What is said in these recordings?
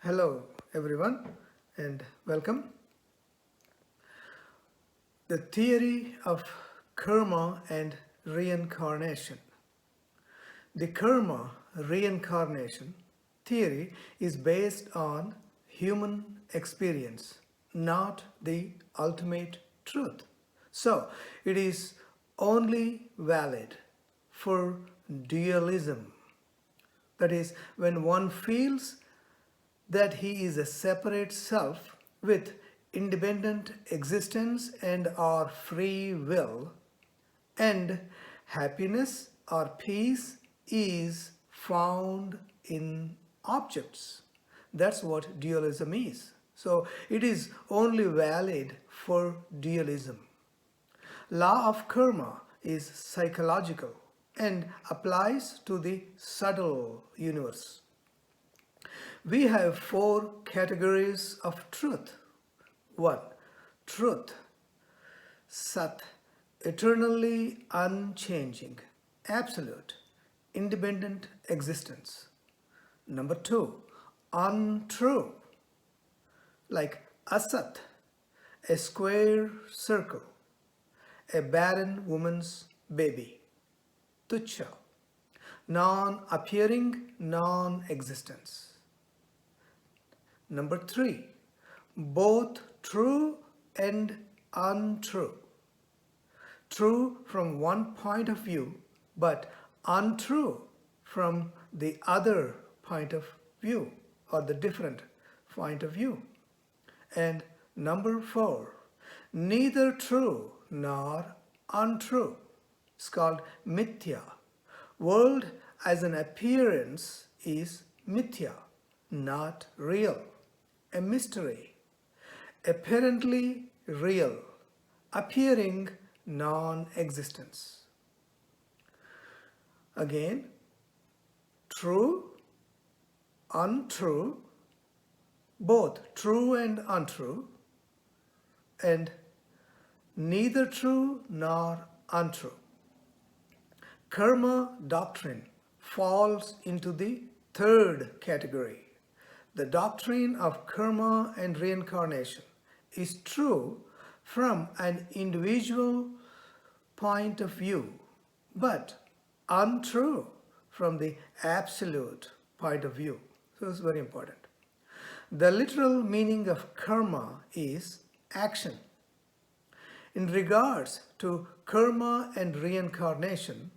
Hello, everyone, and welcome. The theory of karma and reincarnation. The karma reincarnation theory is based on human experience, not the ultimate truth. So, it is only valid for dualism. That is, when one feels that he is a separate self with independent existence and our free will, and happiness or peace is found in objects. That's what dualism is. So it is only valid for dualism. Law of karma is psychological and applies to the subtle universe. We have four categories of truth. 1. Truth, Sat, eternally unchanging, absolute, independent existence. Number 2. Untrue, like Asat, a square circle, a barren woman's baby. Tucha, non-appearing, non-existence. Number 3, both true and untrue. True from one point of view, but untrue from the other point of view or the different point of view. And number 4, neither true nor untrue. It's called mithya. World as an appearance is mithya, not real. A mystery, apparently real, appearing non-existence. Again, true, untrue, both true and untrue, and neither true nor untrue. Karma doctrine falls into the third category. The doctrine of karma and reincarnation is true from an individual point of view, but untrue from the absolute point of view. So it's very important. The literal meaning of karma is action. In regards to karma and reincarnation,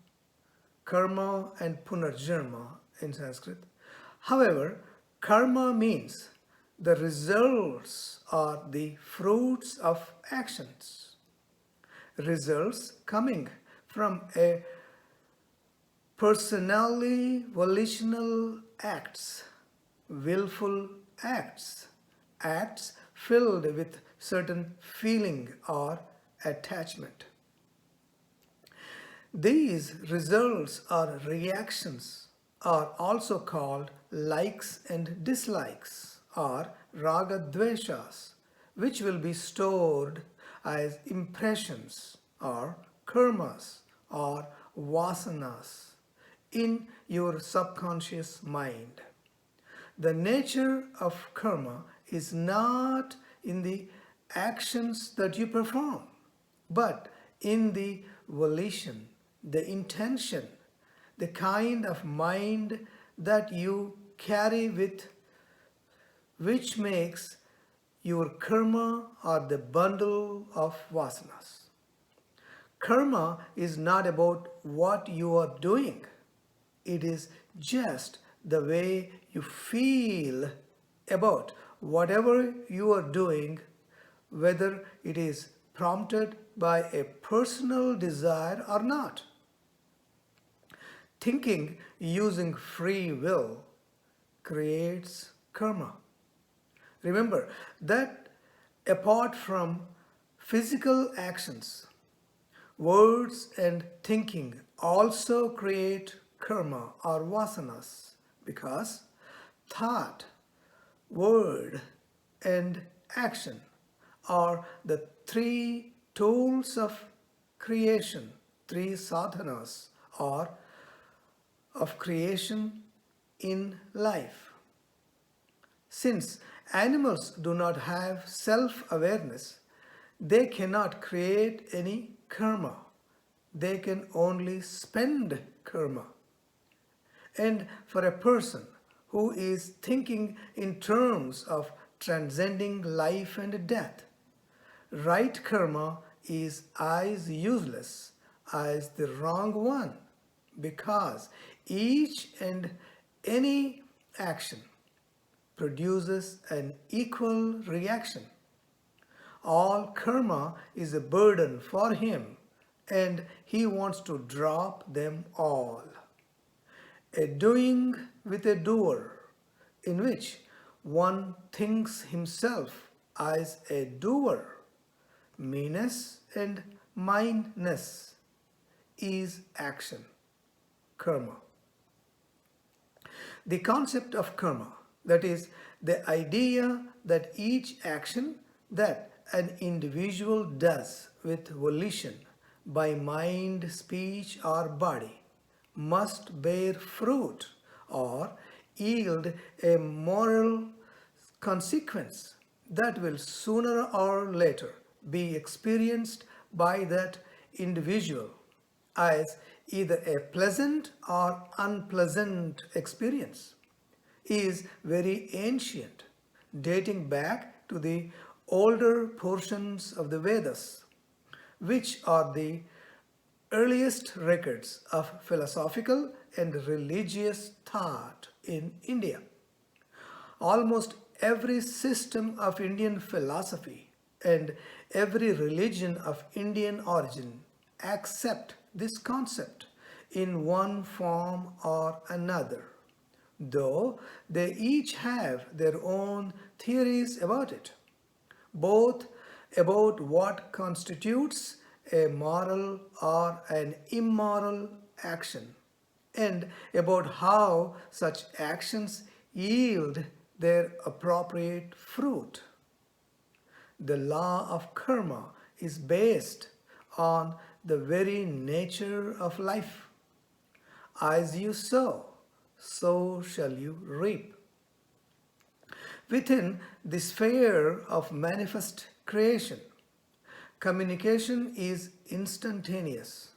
karma and punarjanma in Sanskrit, however, karma means the results are the fruits of actions. Results coming from a personally volitional acts, willful acts, acts filled with certain feeling or attachment. These results or reactions are also called likes and dislikes or raga dveshas, which will be stored as impressions or karmas or vasanas in your subconscious mind. The nature of karma is not in the actions that you perform, but in the volition, the intention, the kind of mind that you carry with, which makes your karma or the bundle of vasanas. Karma is not about what you are doing. It is just the way you feel about whatever you are doing, whether it is prompted by a personal desire or not. Thinking using free will creates karma. Remember that apart from physical actions, words and thinking also create karma or vasanas because thought, word, and action are the three tools of creation, three sadhanas or of creation in life. Since animals do not have self-awareness, they cannot create any karma. They can only spend karma. And for a person who is thinking in terms of transcending life and death, right karma is as useless as the wrong one, because each and any action produces an equal reaction. All karma is a burden for him, and he wants to drop them all. A doing with a doer, in which one thinks himself as a doer, meanness and mindness, is action, karma. The concept of karma, that is, the idea that each action that an individual does with volition by mind, speech, or body must bear fruit or yield a moral consequence that will sooner or later be experienced by that individual as either a pleasant or unpleasant experience, is very ancient, dating back to the older portions of the Vedas, which are the earliest records of philosophical and religious thought in India. Almost every system of Indian philosophy and every religion of Indian origin accept this concept in one form or another, though they each have their own theories about it, both about what constitutes a moral or an immoral action, and about how such actions yield their appropriate fruit. The law of karma is based on the very nature of life. As you sow, so shall you reap. Within the sphere of manifest creation, communication is instantaneous.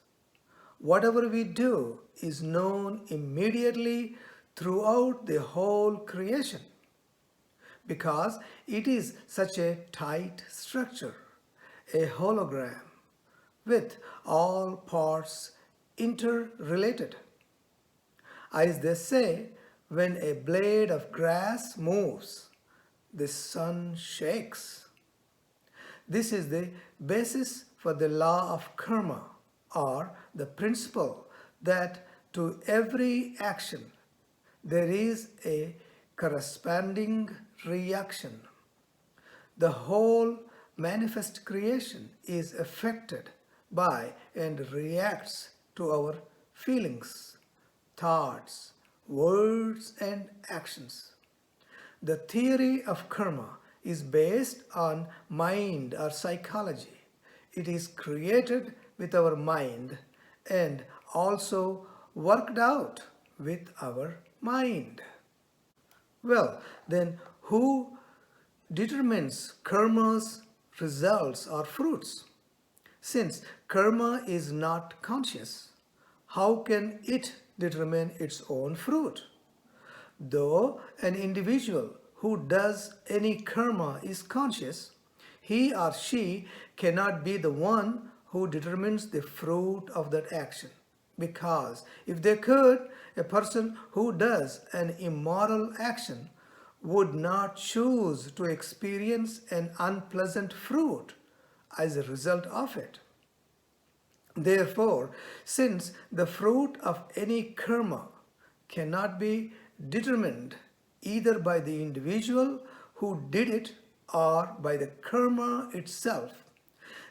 Whatever we do is known immediately throughout the whole creation, because it is such a tight structure, a hologram, with all parts interrelated. As they say, when a blade of grass moves, the sun shakes. This is the basis for the law of karma, or the principle that to every action there is a corresponding reaction. The whole manifest creation is affected by and reacts to our feelings, thoughts, words, and actions. The theory of karma is based on mind or psychology. It is created with our mind and also worked out with our mind. Well, then who determines karma's results or fruits? Since karma is not conscious, how can it determine its own fruit? Though an individual who does any karma is conscious, he or she cannot be the one who determines the fruit of that action. Because if they could, a person who does an immoral action would not choose to experience an unpleasant fruit as a result of it. Therefore, since the fruit of any karma cannot be determined either by the individual who did it or by the karma itself,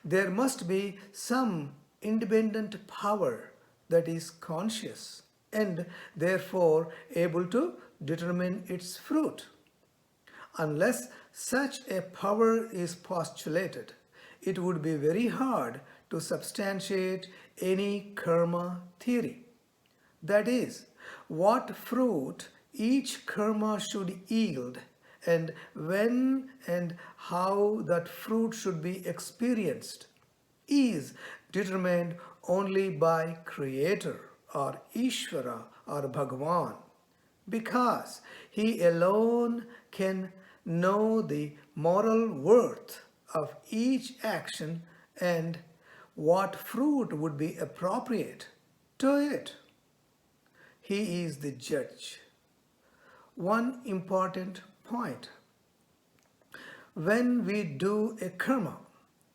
there must be some independent power that is conscious and therefore able to determine its fruit. Unless such a power is postulated, it would be very hard to substantiate any karma theory. That is, what fruit each karma should yield and when and how that fruit should be experienced is determined only by Creator or Ishvara or Bhagavan, because he alone can know the moral worth of each action and what fruit would be appropriate to it. He is the judge. One important point: when we do a karma,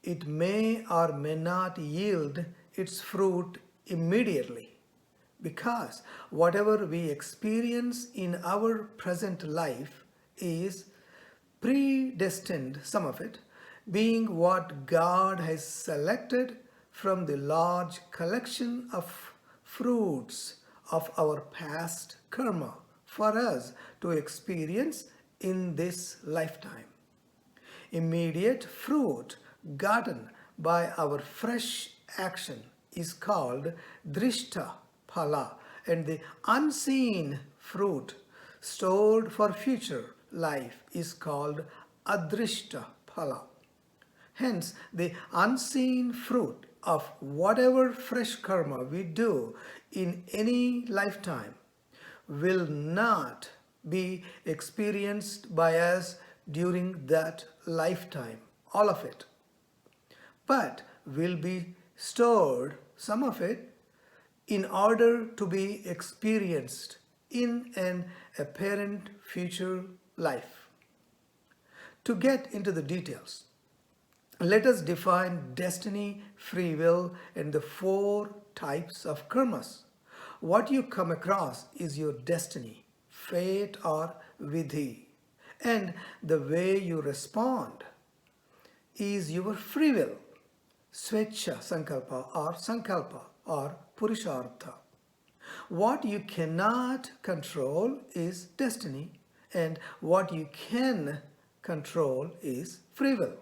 it may or may not yield its fruit immediately, because whatever we experience in our present life is predestined, some of it being what God has selected from the large collection of fruits of our past karma for us to experience in this lifetime. Immediate fruit gotten by our fresh action is called drishta phala, and the unseen fruit stored for future life is called adrishta phala. Hence, the unseen fruit of whatever fresh karma we do in any lifetime will not be experienced by us during that lifetime, all of it, but will be stored, some of it, in order to be experienced in an apparent future life. To get into the details, let us define destiny, free will, and the four types of karmas. What you come across is your destiny, fate, or vidhi, and the way you respond is your free will, swecha sankalpa or purushartha. What you cannot control is destiny, and what you can control is free will.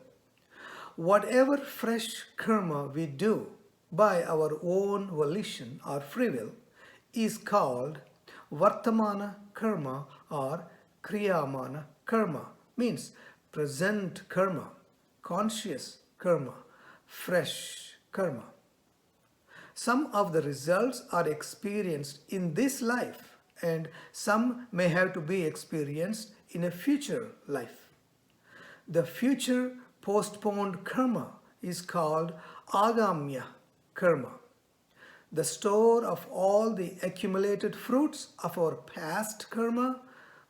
Whatever fresh karma we do by our own volition or free will is called vartamana karma or kriyamana karma, means present karma, conscious karma, fresh karma. Some of the results are experienced in this life, and some may have to be experienced in a future life. The future postponed karma is called agamya karma, the store of all the accumulated fruits of our past karma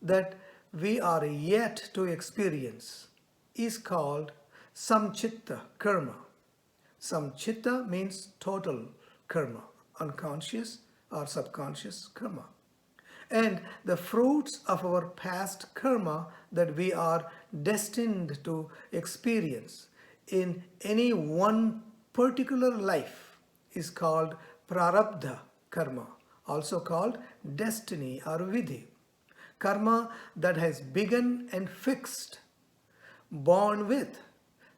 that we are yet to experience is called samchitta karma. Samchitta means total karma, unconscious or subconscious karma. And the fruits of our past karma that we are destined to experience in any one particular life is called prarabdha karma, also called destiny or vidhi. Karma that has begun and fixed, born with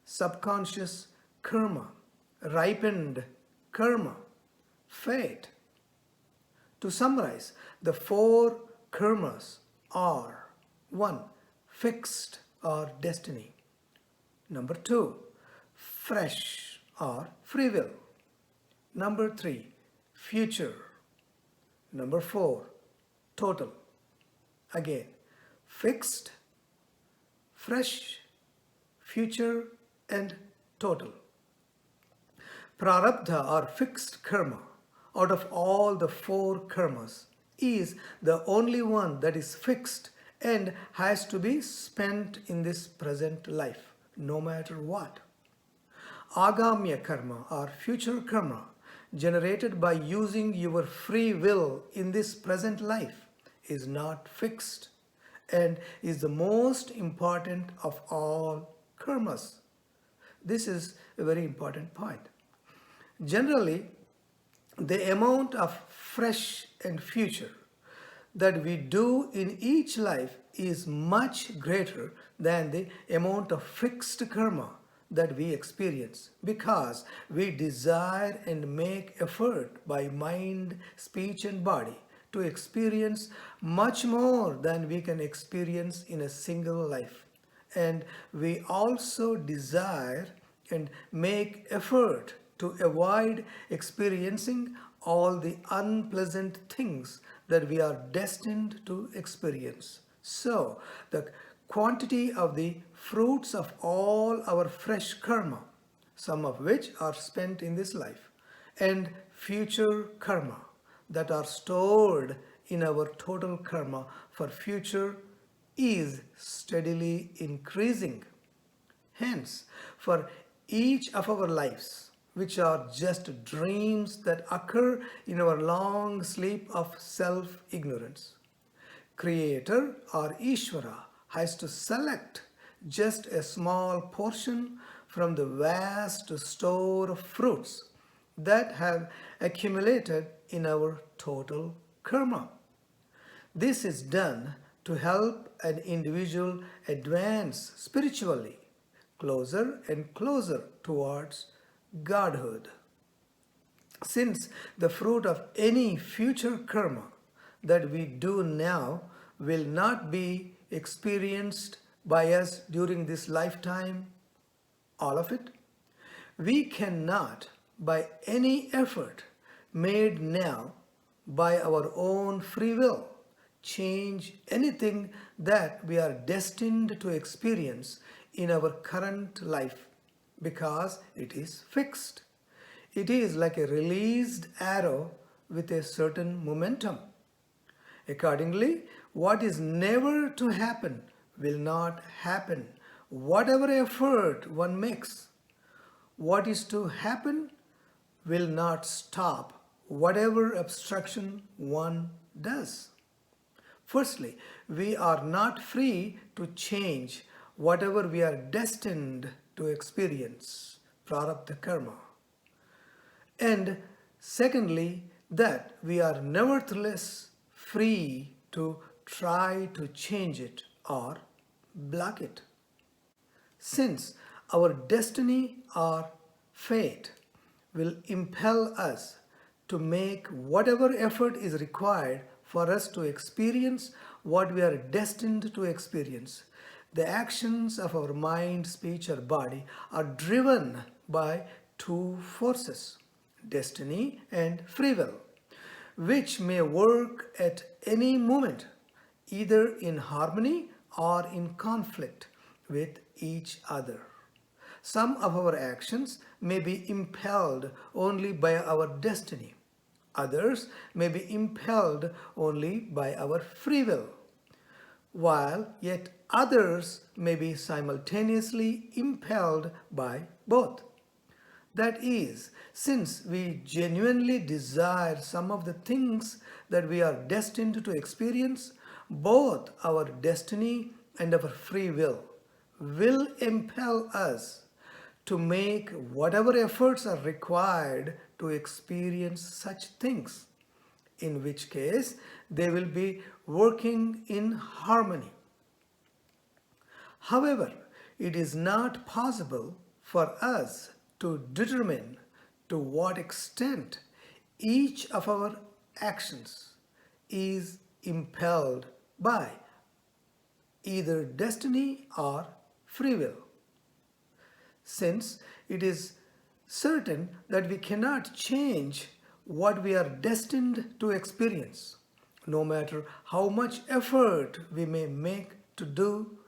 subconscious karma, ripened karma, fate. To summarize, the four karmas are: 1. Fixed or destiny. Number 2. Fresh or free will. Number 3. Future. Number 4. Total. Again, fixed, fresh, future, and total. Prarabdha or fixed karma out of all the four karmas is the only one that is fixed and has to be spent in this present life, no matter what. Agamya karma or future karma generated by using your free will in this present life is not fixed and is the most important of all karmas. This is a very important point. Generally, the amount of fresh and future that we do in each life is much greater than the amount of fixed karma that we experience, because we desire and make effort by mind, speech, and body to experience much more than we can experience in a single life. And we also desire and make effort to avoid experiencing all the unpleasant things that we are destined to experience. So, the quantity of the fruits of all our fresh karma, some of which are spent in this life, and future karma that are stored in our total karma for future is steadily increasing. Hence, for each of our lives, which are just dreams that occur in our long sleep of self ignorance, Creator or Ishvara has to select just a small portion from the vast store of fruits that have accumulated in our total karma. This is done to help an individual advance spiritually closer and closer towards Godhood. Since the fruit of any future karma that we do now will not be experienced by us during this lifetime, all of it, we cannot, by any effort made now by our own free will, change anything that we are destined to experience in our current life because it is fixed. It is like a released arrow with a certain momentum. Accordingly, what is never to happen will not happen, whatever effort one makes. What is to happen will not stop, whatever obstruction one does. Firstly, we are not free to change whatever we are destined to experience, prarabdha karma. And secondly, that we are nevertheless free to try to change it or block it. Since our destiny or fate will impel us to make whatever effort is required for us to experience what we are destined to experience. The actions of our mind, speech, or body are driven by two forces, destiny and free will, which may work at any moment, either in harmony or in conflict with each other. Some of our actions may be impelled only by our destiny. Others may be impelled only by our free will, while yet others may be simultaneously impelled by both. That is, since we genuinely desire some of the things that we are destined to experience, both our destiny and our free will impel us to make whatever efforts are required to experience such things, in which case they will be working in harmony. However, it is not possible for us to determine to what extent each of our actions is impelled by either destiny or free will, since it is certain that we cannot change what we are destined to experience, no matter how much effort we may make to do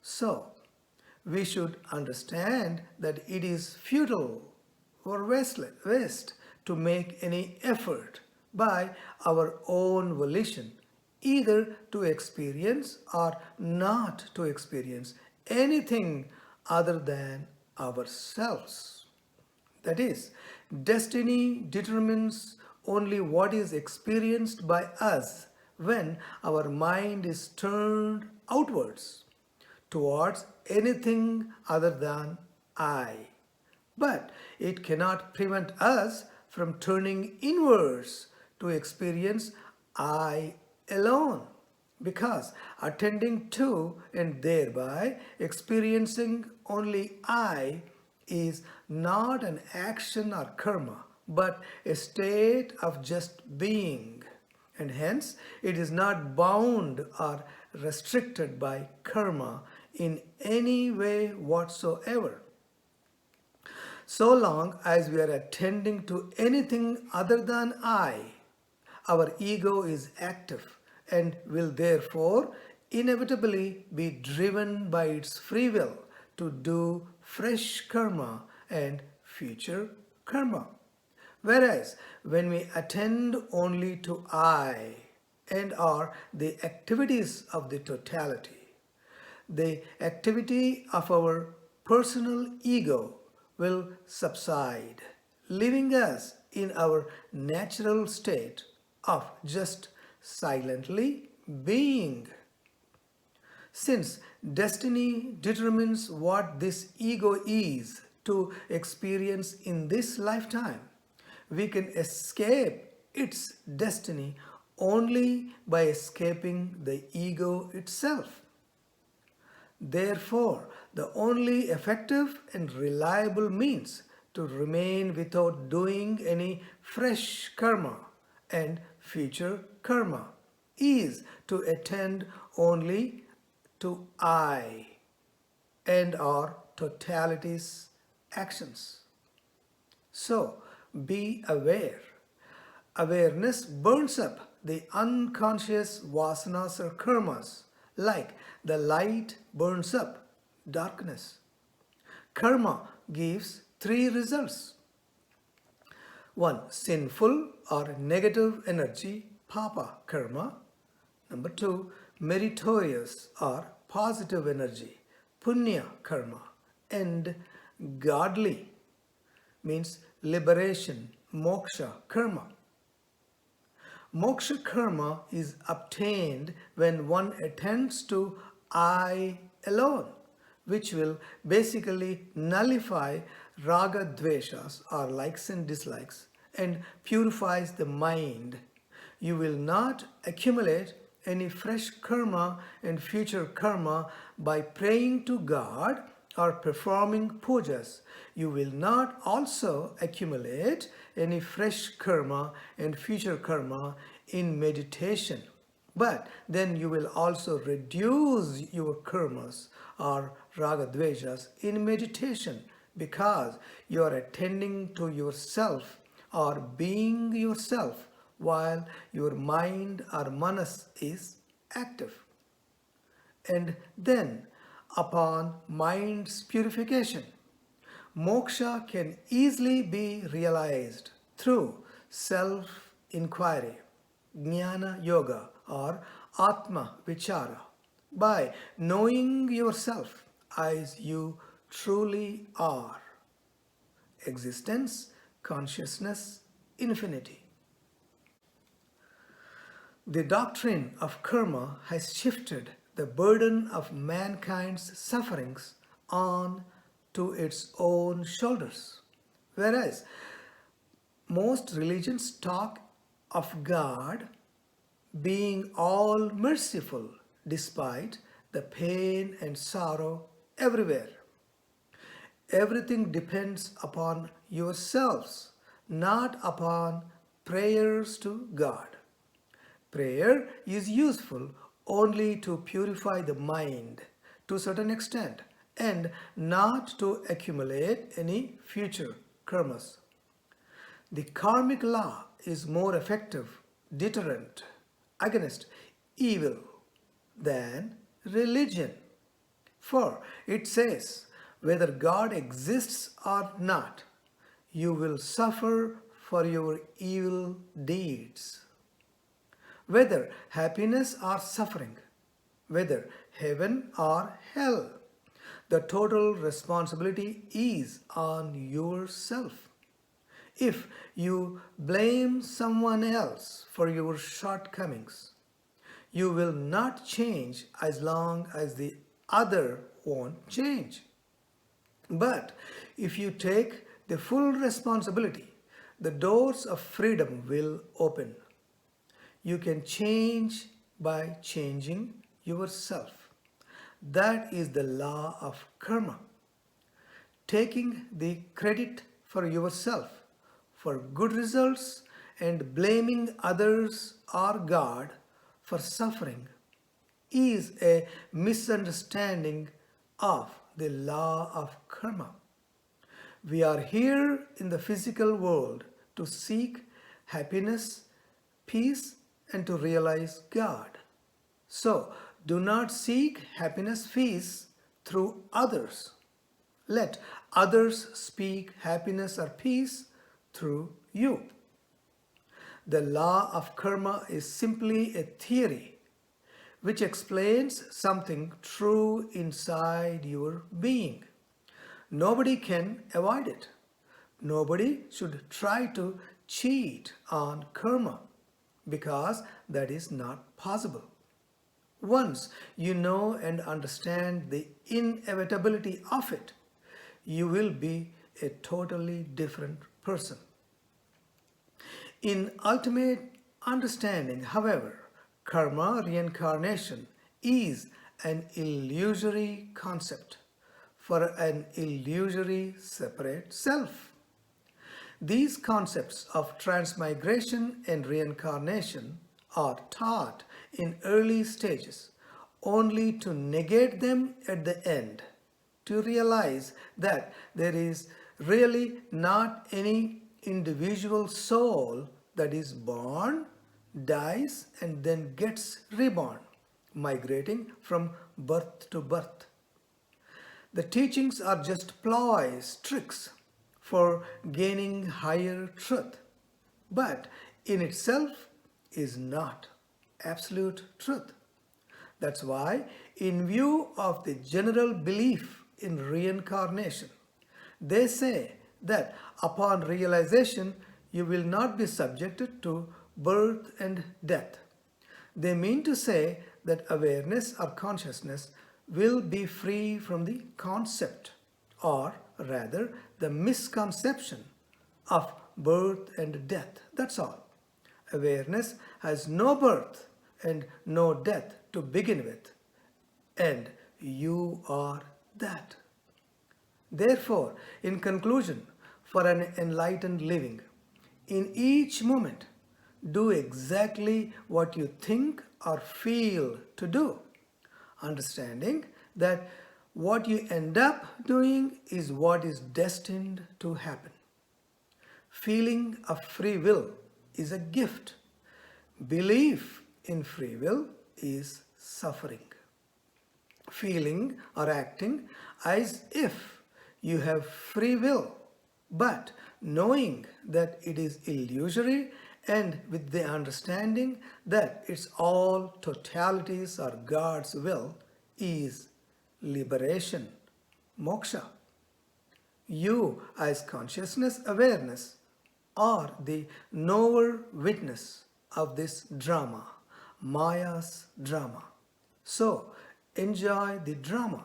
so. We should understand that it is futile or waste to make any effort by our own volition, either to experience or not to experience anything other than ourselves. That is, destiny determines only what is experienced by us when our mind is turned outwards towards anything other than I. But it cannot prevent us from turning inwards to experience I alone, because attending to and thereby experiencing only I is not an action or karma, but a state of just being. and hence it is not bound or restricted by karma in any way whatsoever. So long as we are attending to anything other than I, our ego is active and will therefore inevitably be driven by its free will to do fresh karma and future karma. Whereas when we attend only to I and are the activities of the totality, the activity of our personal ego will subside, leaving us in our natural state of just silently being. Since destiny determines what this ego is to experience in this lifetime, we can escape its destiny only by escaping the ego itself. Therefore, the only effective and reliable means to remain without doing any fresh karma and future karma is to attend only to I and our totality's actions. So, be aware. Awareness burns up the unconscious vasanas or karmas like the light burns up darkness. Karma gives three results. One, sinful or negative energy, papa karma. Number two, meritorious or positive energy, punya karma. And godly means liberation, moksha karma. Moksha karma is obtained when one attends to I alone, which will basically nullify raga dveshas or likes and dislikes and purifies the mind. You will not accumulate any fresh karma and future karma by praying to God or performing pujas. You will not also accumulate any fresh karma and future karma in meditation. But then you will also reduce your karmas or raga dveshas in meditation because you are attending to yourself or being yourself while your mind or manas is active. And then, upon mind's purification, moksha can easily be realized through self-inquiry, jnana yoga or atma vichara, by knowing yourself as you truly are. Existence, consciousness, infinity. The doctrine of karma has shifted the burden of mankind's sufferings on to its own shoulders. Whereas most religions talk of God being all merciful despite the pain and sorrow everywhere. Everything depends upon yourselves, not upon prayers to God. Prayer is useful only to purify the mind to a certain extent and not to accumulate any future karmas. The karmic law is more effective deterrent against evil than religion. For it says, whether God exists or not, you will suffer for your evil deeds. Whether happiness or suffering, whether heaven or hell, the total responsibility is on yourself. If you blame someone else for your shortcomings, you will not change as long as the other won't change. But if you take the full responsibility, the doors of freedom will open. You can change by changing yourself. That is the law of karma. Taking the credit for yourself for good results and blaming others or God for suffering is a misunderstanding of the law of karma. We are here in the physical world to seek happiness, peace, and to realize God. So, do not seek happiness, peace through others. Let others speak happiness or peace through you. The law of karma is simply a theory which explains something true inside your being. Nobody can avoid it. Nobody should try to cheat on karma because that is not possible. Once you know and understand the inevitability of it, you will be a totally different person. In ultimate understanding, however, karma, reincarnation, is an illusory concept for an illusory separate self. These concepts of transmigration and reincarnation are taught in early stages only to negate them at the end, to realize that there is really not any individual soul that is born, dies, and then gets reborn, migrating from birth to birth. The teachings are just ploys, tricks for gaining higher truth, but in itself is not absolute truth. That's why, in view of the general belief in reincarnation, they say that upon realization you will not be subjected to birth and death. They mean to say that awareness or consciousness will be free from the concept, or rather the misconception of birth and death. That's all. Awareness has no birth and no death to begin with, and you are that. Therefore, in conclusion, for an enlightened living, in each moment, do exactly what you think or feel to do, understanding that what you end up doing is what is destined to happen. Feeling of free will is a gift. Belief in free will is suffering. Feeling or acting as if you have free will, but knowing that it is illusory and with the understanding that it's all totalities or God's will, is liberation, moksha. You as consciousness awareness are the knower witness of this drama, Maya's drama. So enjoy the drama.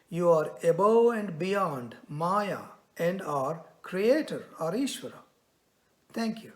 You are above and beyond Maya and our Creator or Ishvara. Thank you.